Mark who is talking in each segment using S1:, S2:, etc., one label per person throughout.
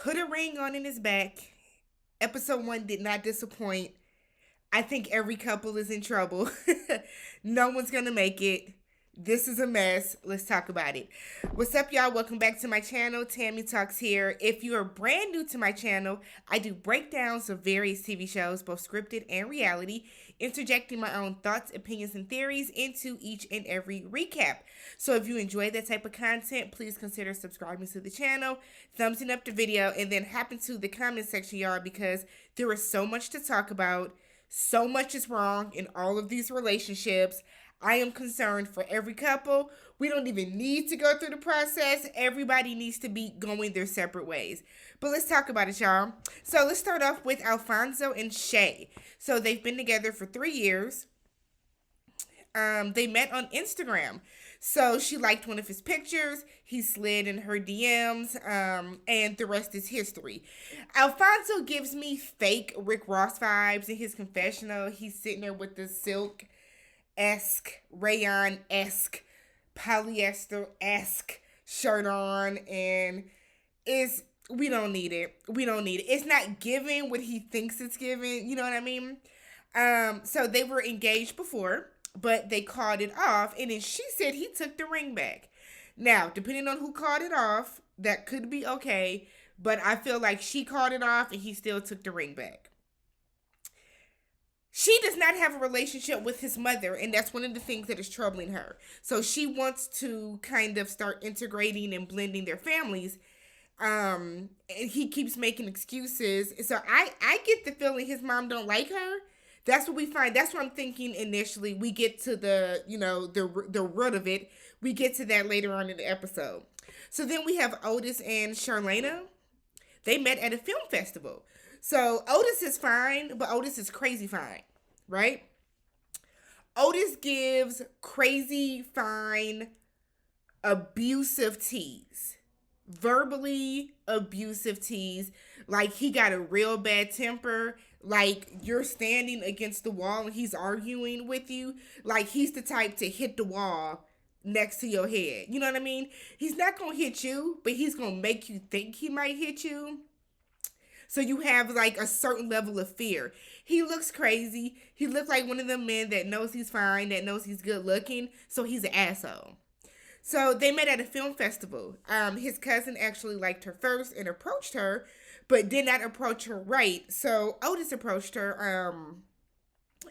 S1: put a ring on in his back. Episode 1 did not disappoint. I think every couple is in trouble. No one's gonna make it. This is a mess. Let's talk about it. What's up, y'all? Welcome back to my channel. Tammy Talks here. If you are brand new to my channel, I do breakdowns of various TV shows, both scripted and reality, interjecting my own thoughts, opinions, and theories into each and every recap. So if you enjoy that type of content, please consider subscribing to the channel, thumbsing up the video, and then hop into the comment section, y'all, because there is so much to talk about. So much is wrong in all of these relationships. I am concerned for every couple. We don't even need to go through the process. Everybody needs to be going their separate ways. But let's talk about it, y'all. So let's start off with Alfonso and Shay. So they've been together for 3 years. They met on Instagram. So she liked one of his pictures. He slid in her DMs, and the rest is history. Alfonso gives me fake Rick Ross vibes in his confessional. He's sitting there with the silk-esque, rayon-esque, polyester-esque shirt on, and we don't need it. We don't need it. It's not giving what he thinks it's giving. You know what I mean? So they were engaged before, but they called it off, and then she said he took the ring back. Now, depending on who called it off, that could be okay, but I feel like she called it off and he still took the ring back. She does not have a relationship with his mother, and that's one of the things that is troubling her. So she wants to kind of start integrating and blending their families. And he keeps making excuses. So I get the feeling his mom don't like her. That's what we find. That's what I'm thinking initially. We get to the root of it. We get to that later on in the episode. So then we have Otis and Charlena. They met at a film festival. So Otis is fine, but Otis is crazy fine, right? Otis gives crazy fine abusive tease. Verbally abusive tease. Like he got a real bad temper. Like you're standing against the wall and he's arguing with you. Like he's the type to hit the wall next to your head. You know what I mean? He's not going to hit you, but he's going to make you think he might hit you. So you have like a certain level of fear. He looks crazy. He looks like one of the men that knows he's fine, that knows he's good looking. So he's an asshole. So they met at a film festival. His cousin actually liked her first and approached her, but did not approach her right. So Otis approached her,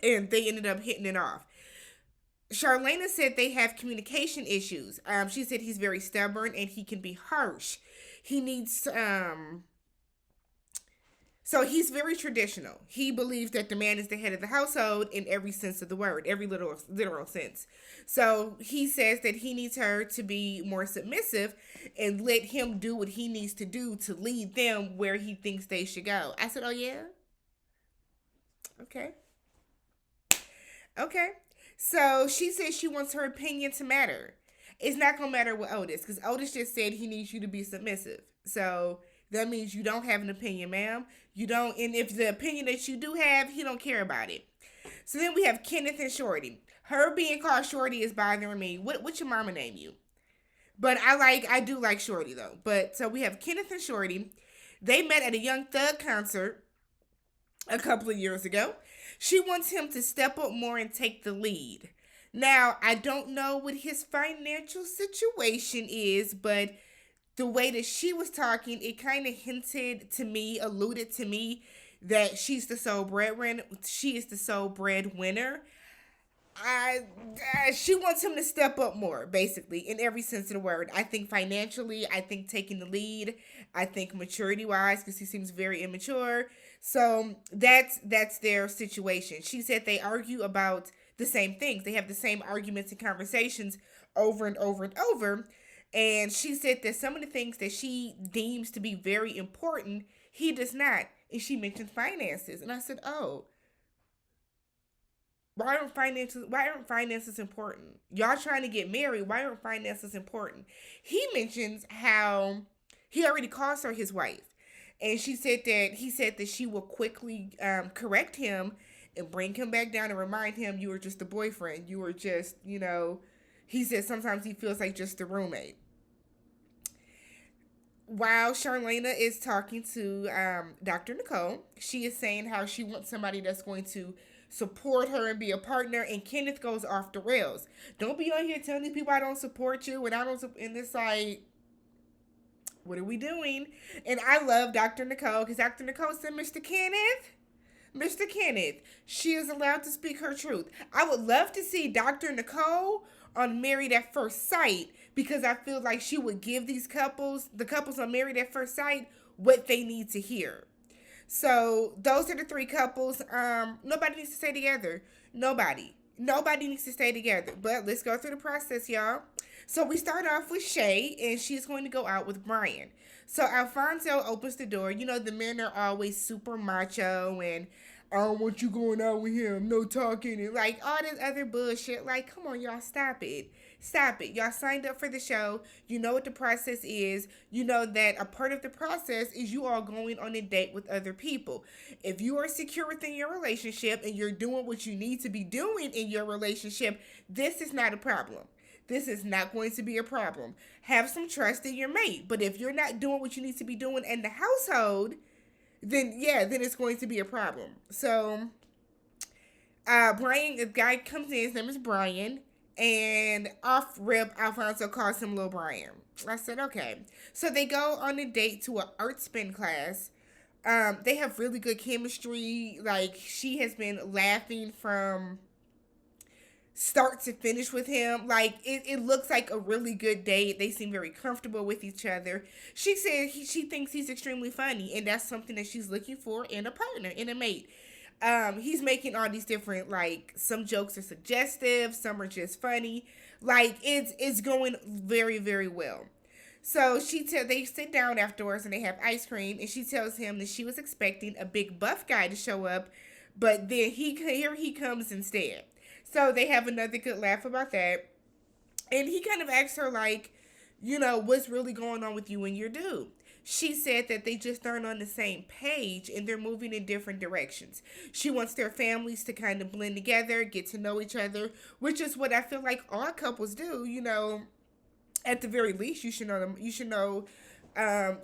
S1: and they ended up hitting it off. Charlena said they have communication issues. She said he's very stubborn and he can be harsh. He needs, so he's very traditional. He believes that the man is the head of the household in every sense of the word, every literal sense. So he says that he needs her to be more submissive and let him do what he needs to do to lead them where he thinks they should go. I said, oh yeah? Okay. Okay. So she says she wants her opinion to matter. It's not going to matter with Otis because Otis just said he needs you to be submissive. So that means you don't have an opinion, ma'am. You don't, and if the opinion that you do have, he don't care about it. So then we have Kenneth and Shorty. Her being called Shorty is bothering me. What's your mama name you? But I do like Shorty though. But so we have Kenneth and Shorty. They met at a Young Thug concert a couple of years ago. She wants him to step up more and take the lead. Now, I don't know what his financial situation is, but the way that she was talking, it kind of hinted to me, alluded to me, that she's the sole breadwinner. She is the sole breadwinner. She wants him to step up more, basically, in every sense of the word. I think financially, I think taking the lead, I think maturity-wise, because he seems very immature. So that's their situation. She said they argue about the same things. They have the same arguments and conversations over and over and over. And she said that some of the things that she deems to be very important, he does not. And she mentioned finances. And I said, oh, why aren't finances important? Y'all trying to get married. Why aren't finances important? He mentions how he already calls her his wife. And he said that she will quickly correct him and bring him back down and remind him you were just a boyfriend. You were just, he said sometimes he feels like just a roommate. while Charlena is talking to Dr. Nicole, she is saying how she wants somebody that's going to support her and be a partner. And Kenneth goes off the rails. Don't be on here telling these people I don't support you, and I don't. And it's like, what are we doing? And I love Dr. Nicole because Dr. Nicole said, Mr. Kenneth, she is allowed to speak her truth. I would love to see Dr. Nicole on Married at First Sight because I feel like she would give the couples on Married at First Sight, what they need to hear. So those are the three couples. Nobody needs to stay together. Nobody needs to stay together. But let's go through the process, y'all. So we start off with Shay, and she's going to go out with Brian. So Alfonso opens the door. You know, the men are always super macho and I don't want you going out with him, no talking, and like all this other bullshit. Like, come on, y'all, stop it. Stop it. Y'all signed up for the show. You know what the process is. You know that a part of the process is you all going on a date with other people. If you are secure within your relationship and you're doing what you need to be doing in your relationship, this is not a problem. This is not going to be a problem. Have some trust in your mate. But if you're not doing what you need to be doing in the household, then it's going to be a problem. So, Brian, the guy comes in, his name is Brian, and off rip, Alfonso calls him Lil Brian. I said, okay. So they go on a date to an art spin class. They have really good chemistry. Like, she has been laughing from start to finish with him. Like, it looks like a really good date. They seem very comfortable with each other. She said she thinks he's extremely funny, and that's something that she's looking for in a partner, in a mate. He's making all these different, like, some jokes are suggestive, some are just funny. Like, it's going very, very well. So they sit down afterwards and they have ice cream, and she tells him that she was expecting a big buff guy to show up, but then here he comes instead. So they have another good laugh about that. And he kind of asks her, like, you know, what's really going on with you and your dude? She said that they just aren't on the same page and they're moving in different directions. She wants their families to kind of blend together, get to know each other, which is what I feel like all couples do. You know, at the very least, you should know them. You should know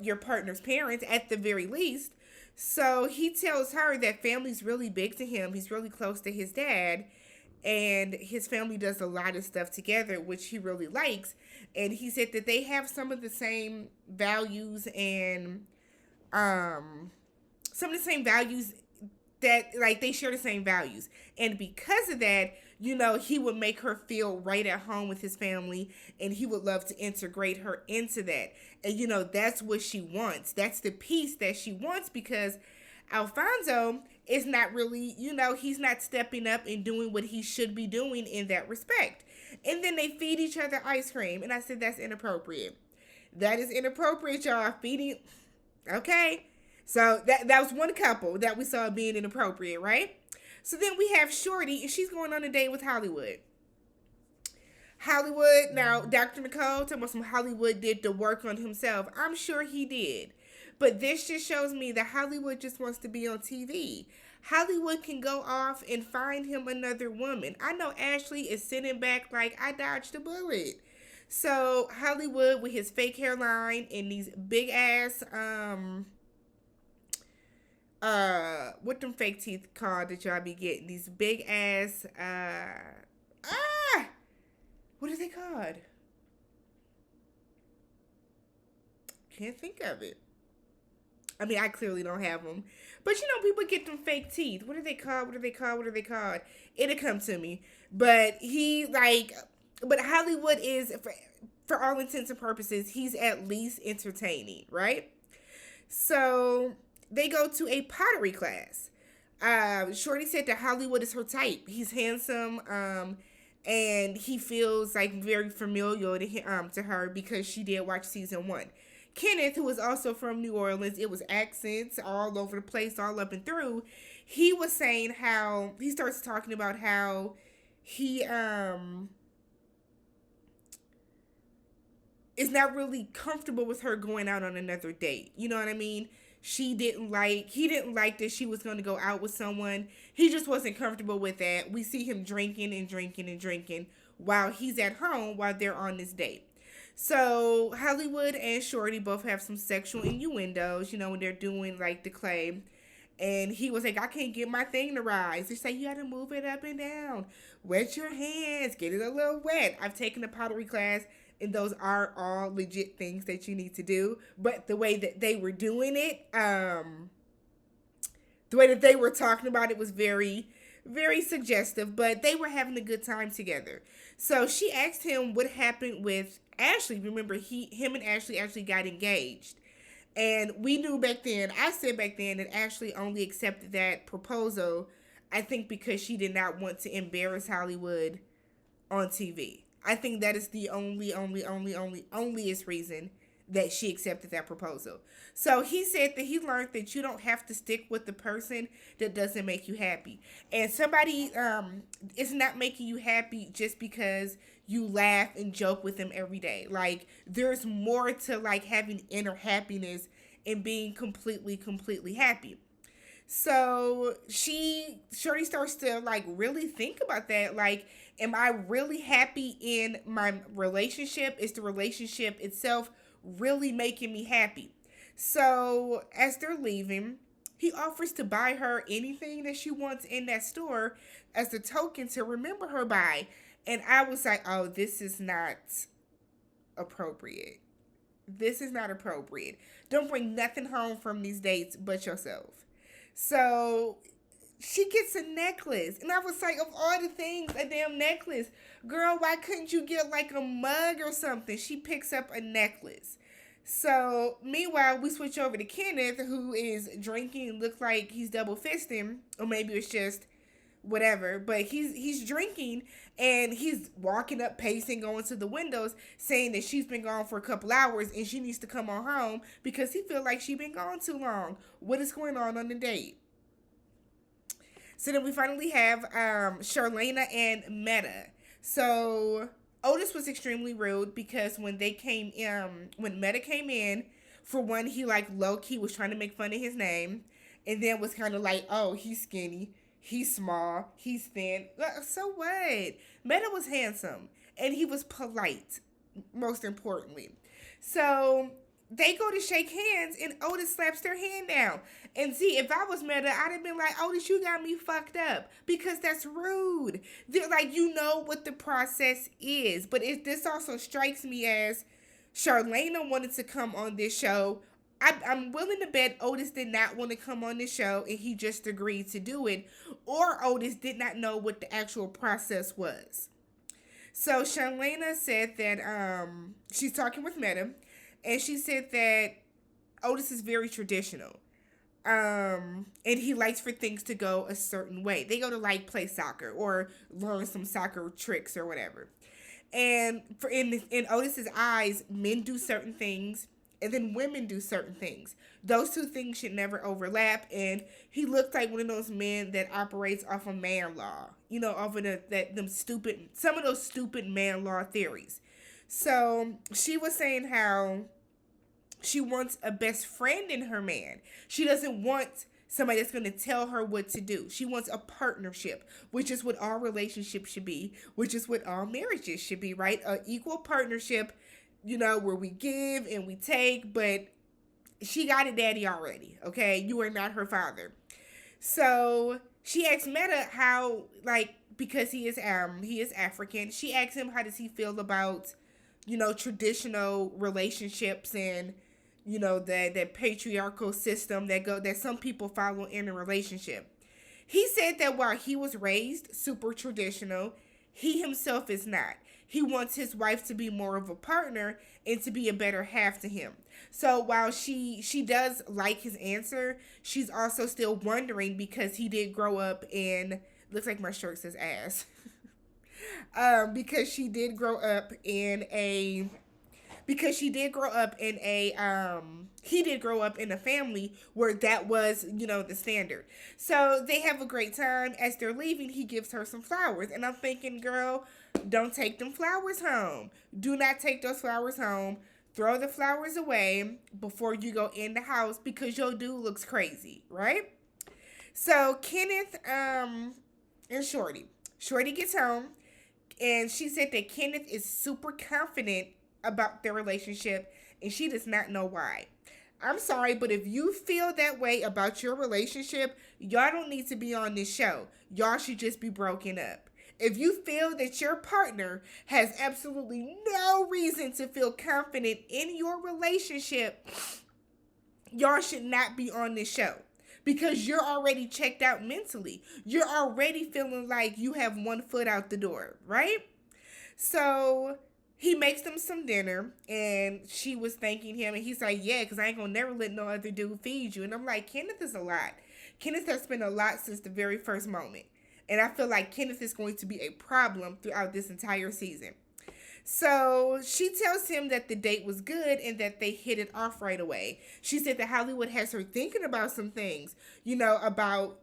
S1: your partner's parents at the very least. So he tells her that family's really big to him. He's really close to his dad. And his family does a lot of stuff together, which he really likes. And he said that they have some of the same values and some of the same values that, like, they share the same values. And because of that, you know, he would make her feel right at home with his family, and he would love to integrate her into that. And, you know, that's what she wants. That's the piece that she wants, because Alfonso is not really, you know, he's not stepping up and doing what he should be doing in that respect. And then they feed each other ice cream. And I said, that's inappropriate. That is inappropriate, y'all. Feeding. Okay. So that was one couple that we saw being inappropriate, right? So then we have Shorty, and she's going on a date with Hollywood. Now, Dr. Nicole, talking about some Hollywood did the work on himself. I'm sure he did. But this just shows me that Hollywood just wants to be on TV. Hollywood can go off and find him another woman. I know Ashley is sitting back like, I dodged a bullet. So Hollywood with his fake hairline and these big ass, what them fake teeth called that y'all be getting? These big ass, what are they called? Can't think of it. I mean, I clearly don't have them. But, you know, people get them fake teeth. What are they called? It'll come to me. But but Hollywood is, for all intents and purposes, he's at least entertaining, right? So they go to a pottery class. Shorty said that Hollywood is her type. He's handsome, and he feels like very familiar to her because she did watch season 1. Kenneth, who was also from New Orleans, it was accents all over the place, all up and through. He was saying how he starts talking about how he is not really comfortable with her going out on another date. You know what I mean? He didn't like that she was going to go out with someone. He just wasn't comfortable with that. We see him drinking while he's at home while they're on this date. So Hollywood and Shorty both have some sexual innuendos, when they're doing like the clay. And he was like, I can't get my thing to rise. They say you gotta move it up and down. Wet your hands, get it a little wet. I've taken a pottery class, and those are all legit things that you need to do. But the way that they were doing it, the way that they were talking about it was very, very suggestive, but they were having a good time together. So she asked him what happened with Ashley. Remember, him and Ashley actually got engaged. And we knew back then, I said back then, that Ashley only accepted that proposal, I think because she did not want to embarrass Hollywood on TV. I think that is the onlyest reason that she accepted that proposal. So he said that he learned that you don't have to stick with the person that doesn't make you happy. And somebody is not making you happy just because you laugh and joke with them every day. Like, there's more to like having inner happiness and being completely happy. So Shorty starts to like really think about that. Like, am I really happy in my relationship? Is the relationship itself really making me happy? So as they're leaving, he offers to buy her anything that she wants in that store as a token to remember her by. And I was like, oh, this is not appropriate. This is not appropriate. Don't bring nothing home from these dates but yourself. So she gets a necklace. And I was like, of all the things, a damn necklace. Girl, why couldn't you get like a mug or something? She picks up a necklace. So meanwhile, we switch over to Kenneth, who is drinking, looks like he's double fisting, or maybe it's just whatever, but he's drinking, and he's walking up, pacing, going to the windows, saying that she's been gone for a couple hours and she needs to come on home because he feel like she been gone too long. What is going on the date? So then we finally have Charlena and Meta. So Otis was extremely rude because when Meta came in, for one, he like low key was trying to make fun of his name, and then was kind of like, oh, he's skinny, he's small, he's thin. So what? Meta was handsome and he was polite, most importantly. So they go to shake hands and Otis slaps their hand down. And see, if I was Meta, I'd have been like, Otis, you got me fucked up because that's rude. They're like, you know what the process is. But this also strikes me as Charlena wanted to come on this show. I'm willing to bet Otis did not want to come on this show and he just agreed to do it. Or Otis did not know what the actual process was. So Charlena said that she's talking with Meta. And she said that Otis is very traditional. And he likes for things to go a certain way. They go to like play soccer or learn some soccer tricks or whatever. And in Otis's eyes, men do certain things and then women do certain things. Those two things should never overlap. And he looked like one of those men that operates off of man law. Off of some of those stupid man law theories. So she was saying how she wants a best friend in her man. She doesn't want somebody that's going to tell her what to do. She wants a partnership, which is what all relationships should be, which is what all marriages should be, right? An equal partnership, where we give and we take, but she got a daddy already, okay? You are not her father. So she asked Meta how, because he is African, she asked him how does he feel about traditional relationships and, that patriarchal system that some people follow in a relationship. He said that while he was raised super traditional, he himself is not. He wants his wife to be more of a partner and to be a better half to him. So while she does like his answer, she's also still wondering because he did grow up in, looks like my shirt says ass. Because he did grow up in a family where that was, the standard. So they have a great time. As they're leaving, he gives her some flowers. And I'm thinking, girl, don't take them flowers home. Do not take those flowers home. Throw the flowers away before you go in the house because your dude looks crazy, right? So Kenneth and Shorty gets home. And she said that Kenneth is super confident about their relationship, and she does not know why. I'm sorry, but if you feel that way about your relationship, y'all don't need to be on this show. Y'all should just be broken up. If you feel that your partner has absolutely no reason to feel confident in your relationship, y'all should not be on this show because you're already checked out mentally. You're already feeling like you have one foot out the door, right? So he makes them some dinner, and she was thanking him, and he's like, yeah, because I ain't gonna never let no other dude feed you. And I'm like, Kenneth is a lot. Kenneth has been a lot since the very first moment. And I feel like Kenneth is going to be a problem throughout this entire season. So she tells him that the date was good and that they hit it off right away. She said that Hollywood has her thinking about some things, about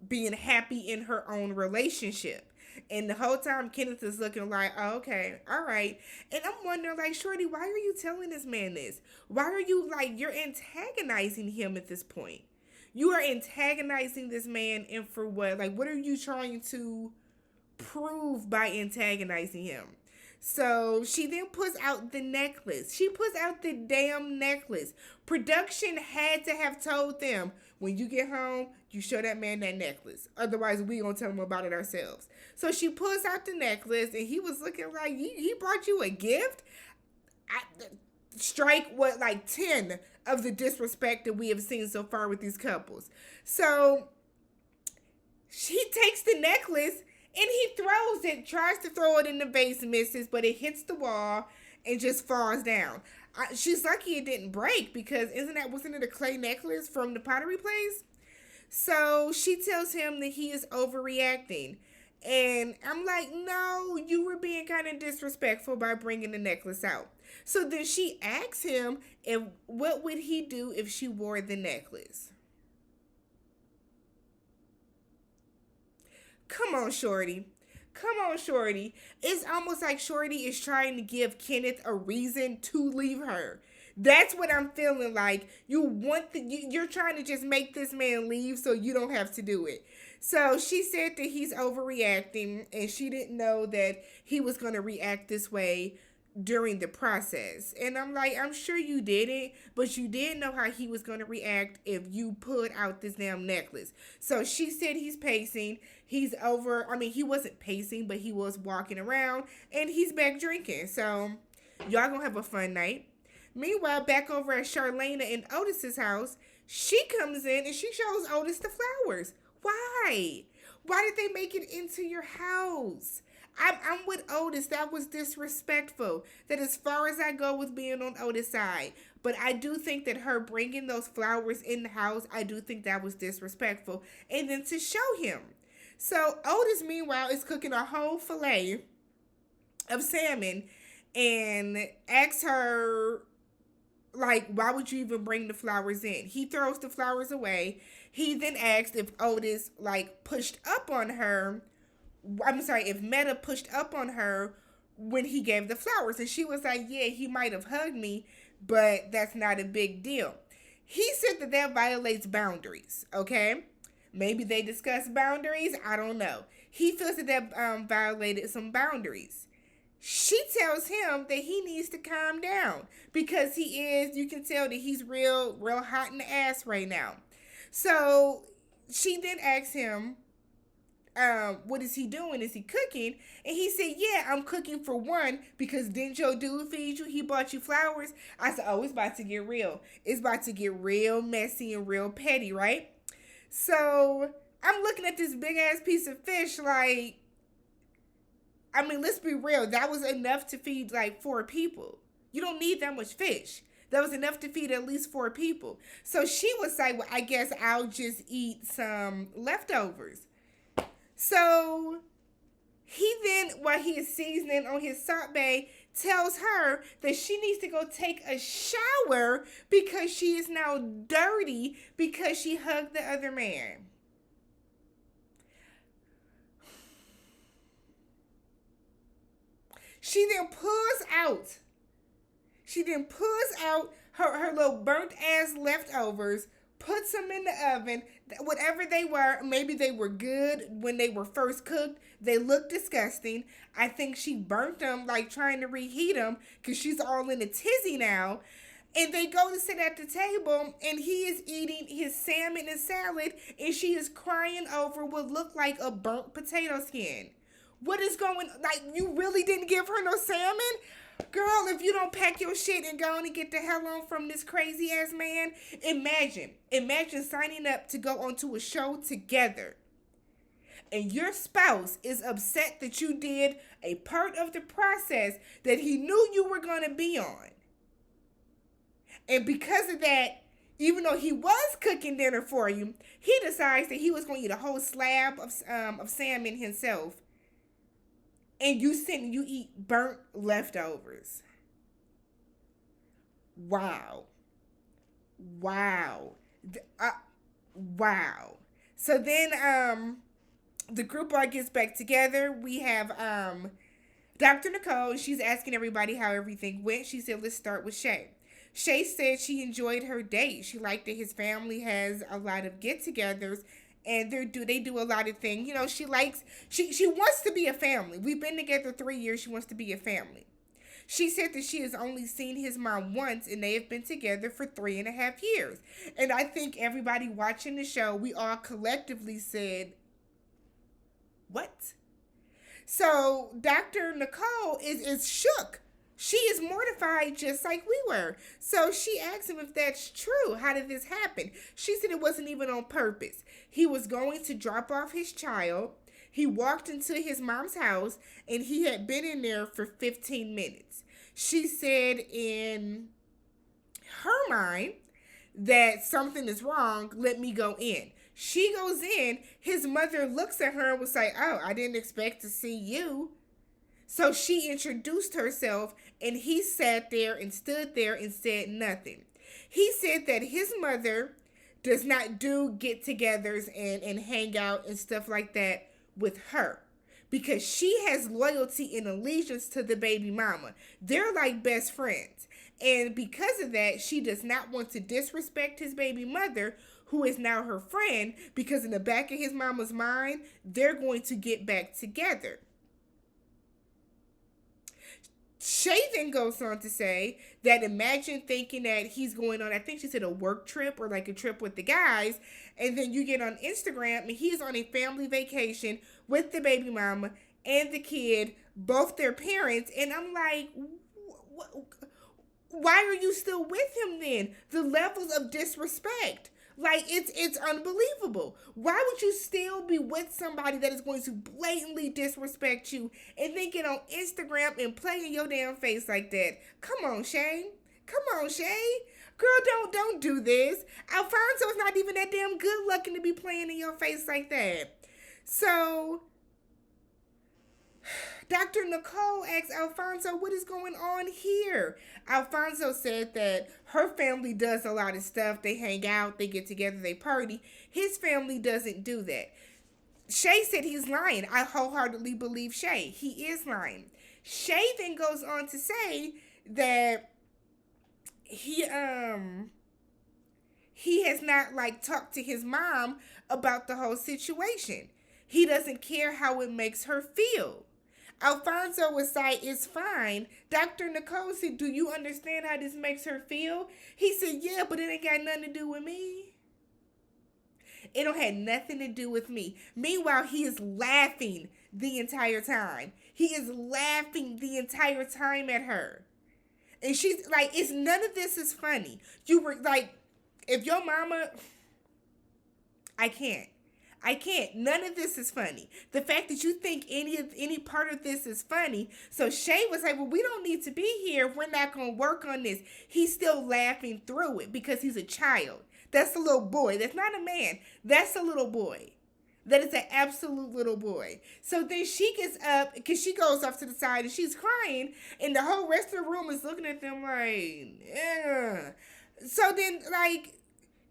S1: being happy in her own relationship. And the whole time Kenneth is looking like, oh, okay, all right. And I'm wondering, like, Shorty, why are you telling this man this? Why are you, you're antagonizing him at this point? You are antagonizing this man, and for what? Like, what are you trying to prove by antagonizing him? So she then puts out the necklace. She puts out the damn necklace. Production had to have told them, when you get home, you show that man that necklace. Otherwise, we gonna tell him about it ourselves. So she pulls out the necklace, and he was looking like, he brought you a gift? Strike 10 of the disrespect that we have seen so far with these couples. So she takes the necklace and he throws it, tries to throw it in the vase, misses, but it hits the wall and just falls down. She's lucky it didn't break because wasn't it a clay necklace from the pottery place? So she tells him that he is overreacting. And I'm like, no, you were being kind of disrespectful by bringing the necklace out. So then she asks him what would he do if she wore the necklace. Come on, Shorty. Come on, Shorty. It's almost like Shorty is trying to give Kenneth a reason to leave her. That's what I'm feeling like. You're trying to just make this man leave so you don't have to do it. So she said that he's overreacting, and she didn't know that he was going to react this way during the process. And I'm like, I'm sure you didn't, but you did know how he was going to react if you put out this damn necklace. So she said he's pacing. He wasn't pacing, but he was walking around, and he's back drinking. So y'all gonna have a fun night. Meanwhile, back over at Charlena and Otis's house, she comes in and she shows Otis the flowers. Why? Why did they make it into your house? I'm with Otis. That was disrespectful. That as far as I go with being on Otis' side. But I do think that her bringing those flowers in the house, I do think that was disrespectful. And then to show him. So Otis, meanwhile, is cooking a whole fillet of salmon and asks her, why would you even bring the flowers in? He throws the flowers away. He then asked if Otis, pushed up on her. If Meta pushed up on her when he gave the flowers. And she was like, yeah, he might have hugged me, but that's not a big deal. He said that violates boundaries, okay? Maybe they discussed boundaries. I don't know. He feels that violated some boundaries. She tells him that he needs to calm down because you can tell that he's real hot in the ass right now. So she then asks him, what is he doing? Is he cooking? And he said, yeah, I'm cooking for one, because didn't your dude feed you? He bought you flowers. I said, oh, it's about to get real. It's about to get real messy and real petty, right? So I'm looking at this big ass piece of fish let's be real. That was enough to feed 4 people. You don't need that much fish. That was enough to feed at least 4 people. So she was like, well, I guess I'll just eat some leftovers. So he then, while he is seasoning on his Salt Bae, tells her that she needs to go take a shower because she is now dirty because she hugged the other man. She then pulls out her little burnt ass leftovers puts them in the oven. Whatever they were, maybe they were good when they were first cooked. They look disgusting. I think she burnt them, like trying to reheat them, because she's all in a tizzy now. And they go to sit at the table, and he is eating his salmon and salad, and she is crying over what looked like a burnt potato skin. What is going, like, you really didn't give her no salmon? Girl, if you don't pack your shit and go on and get the hell on from this crazy ass man, imagine signing up to go onto a show together. And your spouse is upset that you did a part of the process that he knew you were going to be on. And because of that, even though he was cooking dinner for you, he decides that he was going to eat a whole slab of salmon himself. And you sit and you eat burnt leftovers. Wow. Wow. Wow. So then the group all gets back together. We have Dr. Nicole. She's asking everybody how everything went. She said, let's start with Shay. Shay said she enjoyed her date. She liked that his family has a lot of get-togethers, and they do a lot of things. You know, she wants to be a family. We've been together 3 years. She wants to be a family. She said that she has only seen his mom once, and they have been together for 3.5 years. And I think everybody watching the show, we all collectively said, what? So Dr. Nicole is shook. She is mortified just like we were. So she asked him if that's true. How did this happen? She said it wasn't even on purpose. He was going to drop off his child. He walked into his mom's house, and he had been in there for 15 minutes. She said in her mind that something is wrong. Let me go in. She goes in. His mother looks at her and was like, oh, I didn't expect to see you. So she introduced herself, and he sat there and stood there and said nothing. He said that his mother does not do get-togethers and hang out and stuff like that with her, because she has loyalty and allegiance to the baby mama. They're like best friends. And because of that, she does not want to disrespect his baby mother, who is now her friend, because in the back of his mama's mind, they're going to get back together. Shay then goes on to say that imagine thinking that he's going on, I think she said a work trip or like a trip with the guys, and then you get on Instagram and he's on a family vacation with the baby mama and the kid, both their parents, and I'm like, why are you still with him then? The levels of disrespect. Like, it's unbelievable. Why would you still be with somebody that is going to blatantly disrespect you and then get on Instagram and play in your damn face like that? Come on, Shay. Come on, Shay. Girl, don't do this. Alfonso's not even that damn good looking to be playing in your face like that. So Dr. Nicole asked Alfonso, what is going on here? Alfonso said that her family does a lot of stuff. They hang out, they get together, they party. His family doesn't do that. Shay said he's lying. I wholeheartedly believe Shay. He is lying. Shay then goes on to say that he has not like talked to his mom about the whole situation. He doesn't care how it makes her feel. Alfonso was like, it's fine. Dr. Nicole said, do you understand how this makes her feel? He said, yeah, but it ain't got nothing to do with me. It don't have nothing to do with me. Meanwhile, he is laughing the entire time. He is laughing the entire time at her. And she's like, it's none of this is funny. You were like, if your mama, I can't. None of this is funny. The fact that you think any part of this is funny. So Shay was like, well, we don't need to be here. We're not going to work on this. He's still laughing through it because he's a child. That's a little boy. That's not a man. That's a little boy. That is an absolute little boy. So then she gets up because she goes off to the side and she's crying. And the whole rest of the room is looking at them like, yeah. So then, like,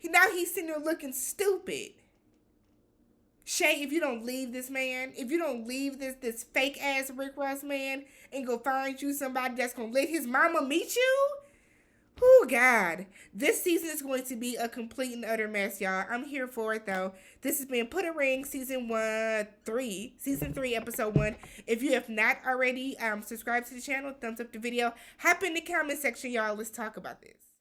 S1: now he's sitting there looking stupid. Shay, if you don't leave this man, if you don't leave this fake ass Rick Ross man and go find you somebody that's gonna let his mama meet you, Oh God, this season is going to be a complete and utter mess, y'all. I'm here for it though. This has been Put a Ring, season 3, episode 1. If you have not already, subscribe to the channel, thumbs up the video, hop in the comment section, y'all. Let's talk about this.